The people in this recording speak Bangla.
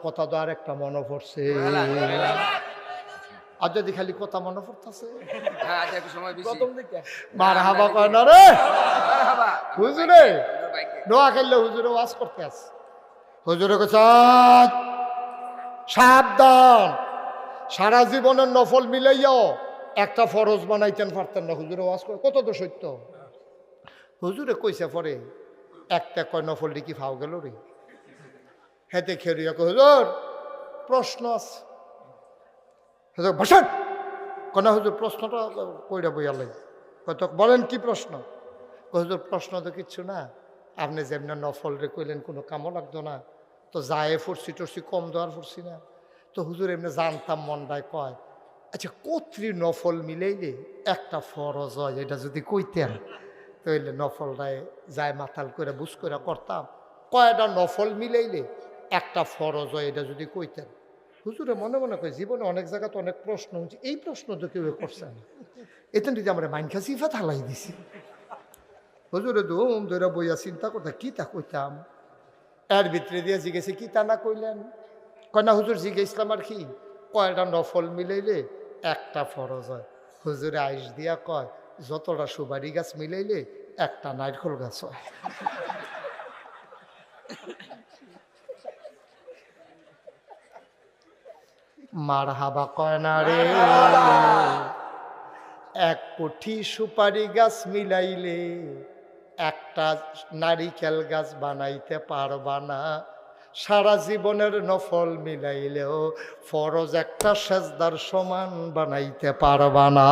কথা তো আর একটা মনে পড়ছে আর যদি খালি কথা মনে পড়তেছে মারহাবা কয় না রে হুজুরে দোয়া খেললে হুজুরে ওয়াজ করতে আছে হুজুরে কইছে সাবধান সারা জীবনের নফল মিলাইয়াও একটা ফরজ বানাইতেন পারতেন না হুজুরে ওয়াজ করে কত তো সত্য হুজুরে কইছে পরে একটা কয় নফল কি ফাও গেল রে হেতে খেরিয়া কয় হুজুর প্রশ্ন আছে হুজুর বসেন কোন হুজুর প্রশ্নটা কইরা বইয়ালাই কত বলেন কি প্রশ্ন হুজুর প্রশ্ন তো কিচ্ছু না আপনি যেমন নফল রে কইলেন কোনো কামও লাগতো না তো যায় ফুরসি টরসি কম দেওয়ার ফুরসি না তো হুজুর এমনি জানতাম মনটায় কয় আচ্ছা কত্রি নফল মিলাইলে একটা ফরজ হয় এটা যদি কইতেন তাইলে নফলটায় যায় মাথাল করে বুঝ করে করতাম কয়টা নফল মিলাইলে একটা ফরজ হয় এটা যদি কইতেন হুজুরে মনে মনে কয় জীবনে অনেক জায়গাতে অনেক প্রশ্ন হচ্ছে এই প্রশ্ন তো কেউ করছে না এতেন যদি আমরা মাইনখা সিফা থালাই দিছি হুজুরে ধুম ধরে বইয়া চিন্তা করতে কি তা কইতাম এর ভিতরে দিয়ে জিজ্ঞেসে কি তা না কইলেন কয় না হুজুর জিজ্ঞেসলাম আর কি কয়টা নফল মিলাইলে একটা ফরজ হয় হুজুরে আইস দিয়া কয় যতটা সুপারি গাছ মিলাইলে একটা নারকেল গাছ হয় মারহাবা কয় না রে 1 কোটি সুপারি গাছ মিলাইলে একটা নারিকেল গাছ বানাইতে পারবা না সারা জীবনের নফল মিলাইলেও ফরজ একটা সেজদার সমান বানাইতে পারবা না